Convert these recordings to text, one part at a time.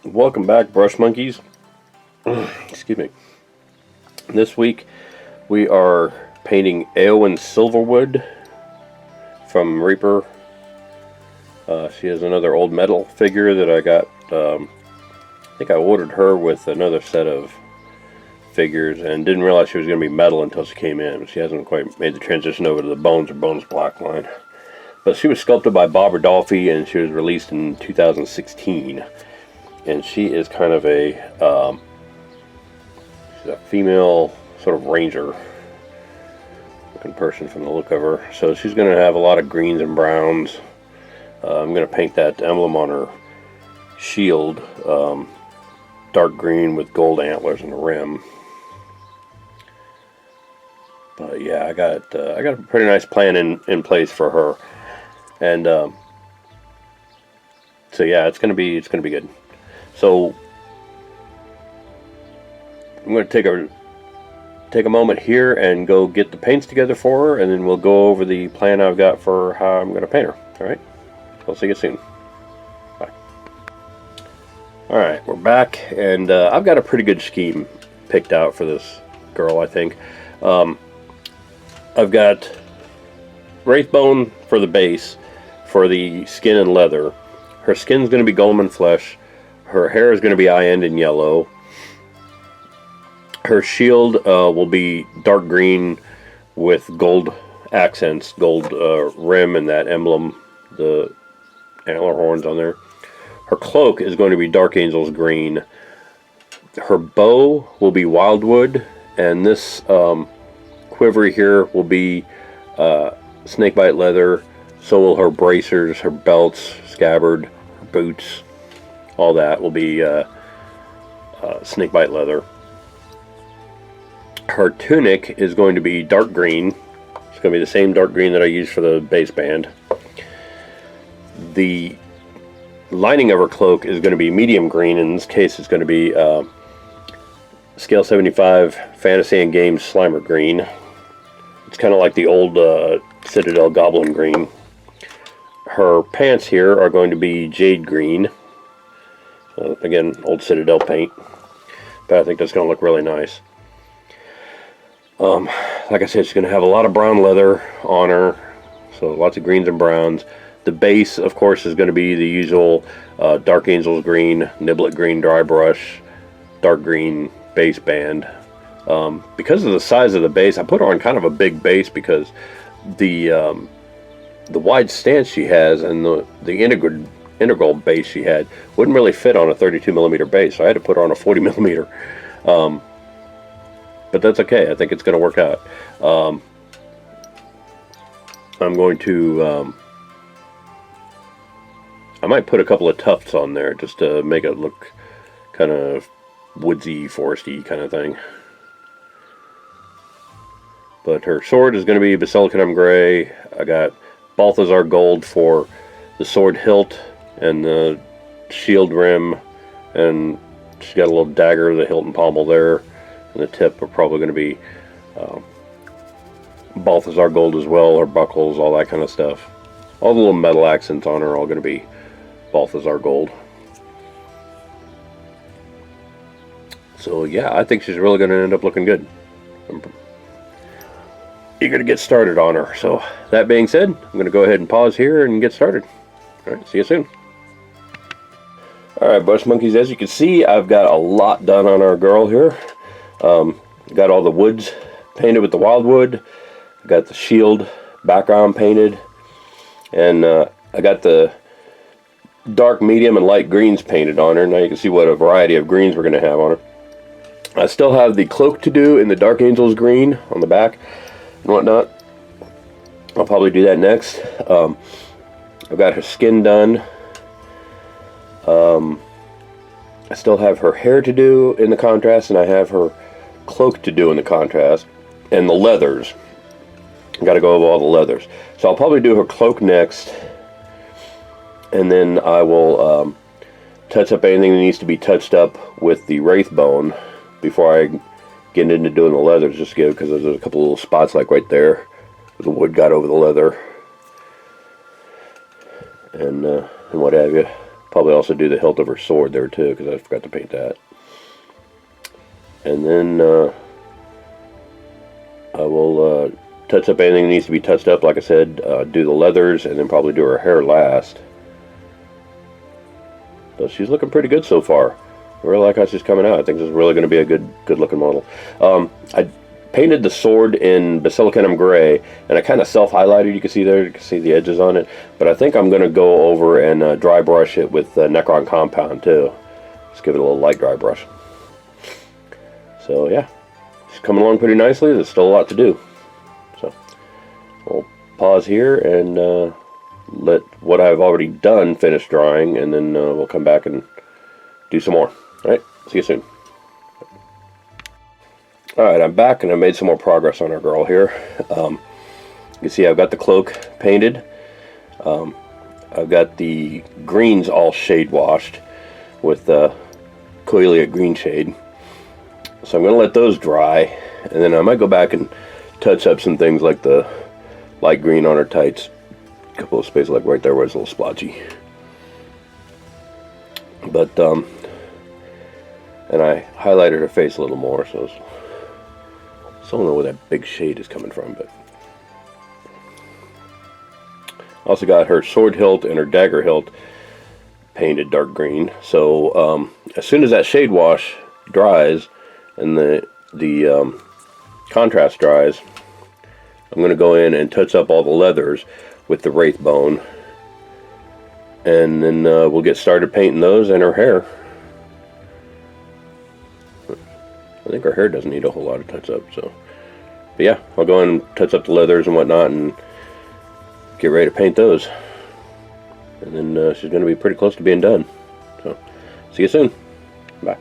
Welcome back, brush monkeys. Excuse me. This week we are painting Aeowyn Silverwood from Reaper. She has another old metal figure that I got. I think I ordered her with another set of figures and didn't realize she was going to be metal until she came in. She hasn't quite made the transition over to the Bones or Bones Black line. But she was sculpted by Bob Rodolphe and she was released in 2016. And she is kind of she's a female sort of ranger looking person from the look of her. So she's going to have a lot of greens and browns. I'm going to paint that emblem on her shield, dark green with gold antlers in the rim. But yeah, I got a pretty nice plan in place for her, and so yeah, it's gonna be good. So I'm going to take a moment here and go get the paints together for her, and then we'll go over the plan I've got for how I'm going to paint her. All right, we'll see you soon. Bye. All right, we're back, and I've got a pretty good scheme picked out for this girl, I think. I've got Wraithbone for the base, for the skin and leather. Her skin's going to be Goleman flesh. Her hair is going to be eye-end and yellow. Her shield will be dark green with gold accents, gold rim and that emblem, the antler horns on there. Her cloak is going to be Dark Angel's green. Her bow will be Wildwood, and this quivery here will be snakebite leather. So will her bracers, her belts, scabbard, her boots. All that will be snakebite leather. Her tunic is going to be dark green. It's going to be the same dark green that I used for the base band. The lining of her cloak is going to be medium green. In this case, it's going to be Scale 75 Fantasy and Games Slimer green. It's kind of like the old Citadel Goblin green. Her pants here are going to be jade green. Again, old Citadel paint, but I think that's going to look really nice. Like I said, she's going to have a lot of brown leather on her, so lots of greens and browns. The base, of course, is going to be the usual Dark Angel's green, Niblet green dry brush, dark green base band. Because of the size of the base, I put her on kind of a big base because the wide stance she has and the integral base she had wouldn't really fit on a 32mm base, so I had to put her on a 40mm. But that's okay. I think it's going to work out. I'm going to I might put a couple of tufts on there just to make it look kind of woodsy, foresty kind of thing. But her sword is going to be Basilicanum Gray. I got Balthazar Gold for the sword hilt and the shield rim, and she's got a little dagger, the hilt and pommel there, and the tip are probably going to be Balthazar Gold as well, or buckles, all that kind of stuff. All the little metal accents on her are all going to be Balthazar Gold. So yeah, I think she's really going to end up looking good. I'm eager to get started on her. So that being said, I'm going to go ahead and pause here and get started. All right, see you soon. All right, brush monkeys, as you can see, I've got a lot done on our girl here. Got all the woods painted with the wildwood. I got the shield background painted, and I got the dark, medium, and light greens painted on her. Now you can see what a variety of greens we're going to have on her. I still have the cloak to do in the Dark Angel's green on the back and whatnot. I'll probably do that next. I've got her skin done. I still have her hair to do in the contrast, and I have her cloak to do in the contrast, and the leathers. I've got to go over all the leathers. So I'll probably do her cloak next, and then I will touch up anything that needs to be touched up with the Wraithbone before I get into doing the leathers, just because there's a couple little spots like right there where the wood got over the leather and what have you. Probably also do the hilt of her sword there too, because I forgot to paint that. And then I will touch up anything that needs to be touched up, like I said, do the leathers, and then probably do her hair last. So she's looking pretty good so far. I really like how she's coming out. I think this is really going to be a good looking model. I painted the sword in Basilicanum Gray, and I kind of self-highlighted. You can see there, you can see the edges on it. But I think I'm going to go over and dry brush it with Necron Compound too. Just give it a little light dry brush. So yeah, it's coming along pretty nicely. There's still a lot to do. So we'll pause here and let what I've already done finish drying, and then we'll come back and do some more. Alright, see you soon. Alright, I'm back and I made some more progress on our girl here. You can see I've got the cloak painted. I've got the greens all shade washed with Coelia green shade. So I'm going to let those dry, and then I might go back and touch up some things like the light green on her tights. A couple of spaces like right there where it's a little splotchy. But and I highlighted her face a little more, so I still don't know where that big shade is coming from. But also got her sword hilt and her dagger hilt painted dark green. So as soon as that shade wash dries and the contrast dries, I'm going to go in and touch up all the leathers with the wraith bone, and then we'll get started painting those and her hair. I think her hair doesn't need a whole lot of touch up, so. But yeah, I'll go in and touch up the leathers and whatnot and get ready to paint those. And then she's going to be pretty close to being done. So, see you soon. Bye.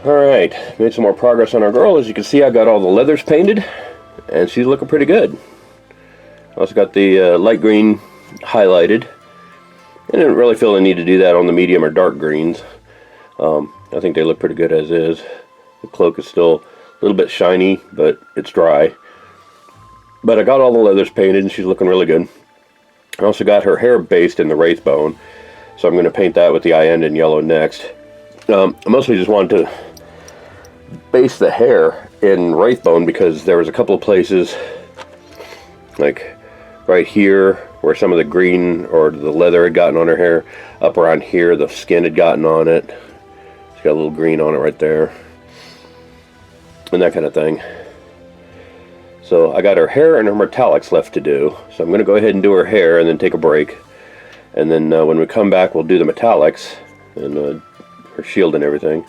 Alright, made some more progress on our girl. As you can see, I got all the leathers painted, and she's looking pretty good. I also got the light green highlighted. I didn't really feel the need to do that on the medium or dark greens. I think they look pretty good as is. The cloak is still a little bit shiny, but it's dry. But I got all the leathers painted, and she's looking really good. I also got her hair based in the wraith bone, so I'm going to paint that with the eye end in yellow next. I mostly just wanted to base the hair in wraith bone because there was a couple of places, like right here, where some of the green or the leather had gotten on her hair. Up around here, the skin had gotten on it. It's got a little green on it right there, and that kind of thing. So I got her hair and her metallics left to do. So I'm going to go ahead and do her hair and then take a break. And then when we come back, we'll do the metallics and her shield and everything.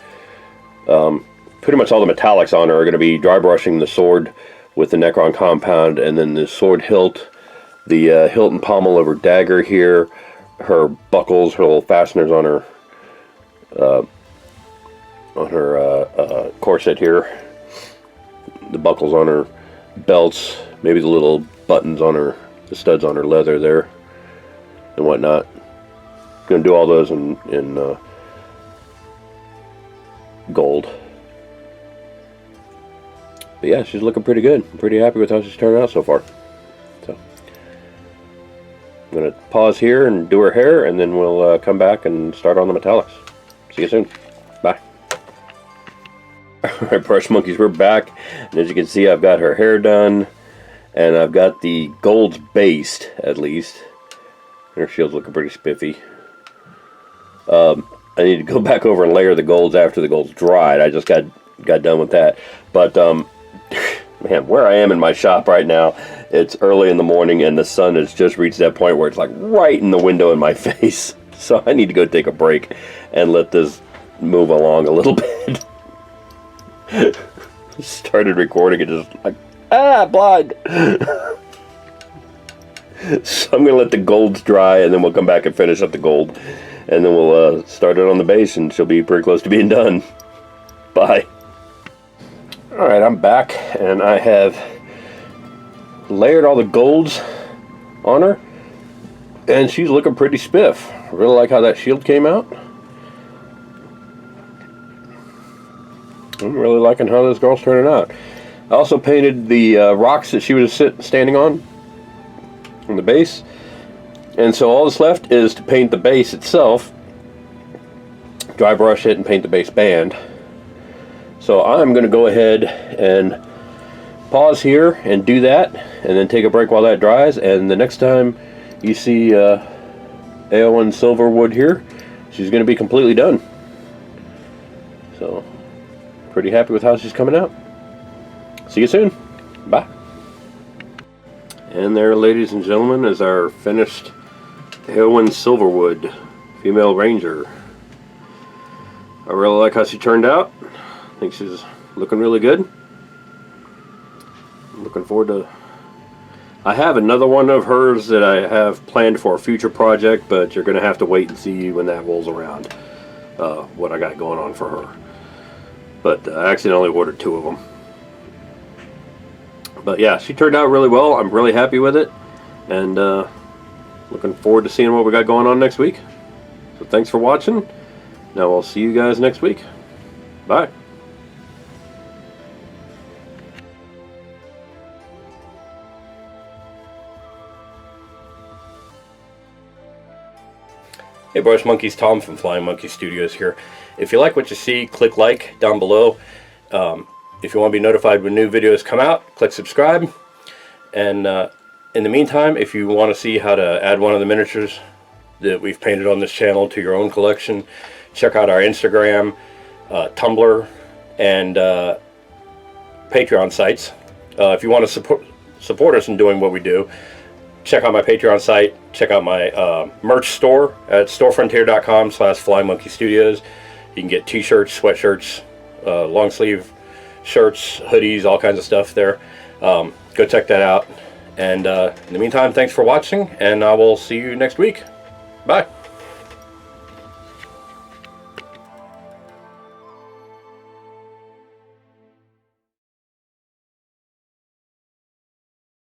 Pretty much all the metallics on her are going to be dry brushing the sword with the Necron Compound, and then the sword hilt, the hilt and pommel of her dagger here, her buckles, her little fasteners on her corset here, the buckles on her belts, maybe the little buttons on her, the studs on her leather there, and whatnot. Gonna do all those in gold. But yeah, she's looking pretty good. I'm pretty happy with how she's turned out so far. So I'm gonna pause here and do her hair, and then we'll come back and start on the metallics. See you soon. Bye. Alright, brush monkeys, we're back, and as you can see, I've got her hair done, and I've got the golds based, at least. Her shield's looking pretty spiffy. I need to go back over and layer the golds after the golds dried. I just got done with that. But man, where I am in my shop right now, it's early in the morning, and the sun has just reached that point where it's like right in the window in my face. So I need to go take a break and let this move along a little bit. Started recording it, just like, blind. So I'm gonna let the golds dry, and then we'll come back and finish up the gold, and then we'll start it on the base, and she'll be pretty close to being done. Bye. Alright, I'm back, and I have layered all the golds on her, and she's looking pretty spiff. I really like how that shield came out. I'm really liking how this girl's turning out. I also painted the rocks that she was standing on the base, And so all that's left is to paint the base itself, dry brush it and paint the base band. So I'm going to go ahead and pause here and do that, and then take a break while that dries. And the next time you see Aeowyn Silverwood here, she's going to be completely done. So pretty happy with how she's coming out. See you soon. Bye. And there, ladies and gentlemen, is our finished Aeowyn Silverwood female ranger. I really like how she turned out. I think she's looking really good. I'm looking forward to... I have another one of hers that I have planned for a future project, but you're going to have to wait and see when that rolls around what I got going on for her. But I accidentally ordered 2 of them. But yeah, she turned out really well. I'm really happy with it, and looking forward to seeing what we got going on next week. So thanks for watching. Now I'll see you guys next week. Bye. Hey Brush Monkeys, Tom from Flying Monkey Studios here. If you like what you see, click like down below. If you want to be notified when new videos come out, click subscribe. And in the meantime, if you want to see how to add one of the miniatures that we've painted on this channel to your own collection, check out our Instagram, Tumblr, and Patreon sites. If you want to support us in doing what we do, check out my Patreon site, check out my merch store at storefrontier.com/flymonkeystudios. You can get t-shirts, sweatshirts, long sleeve shirts, hoodies, all kinds of stuff there. Go check that out. And in the meantime, thanks for watching, and I will see you next week. Bye.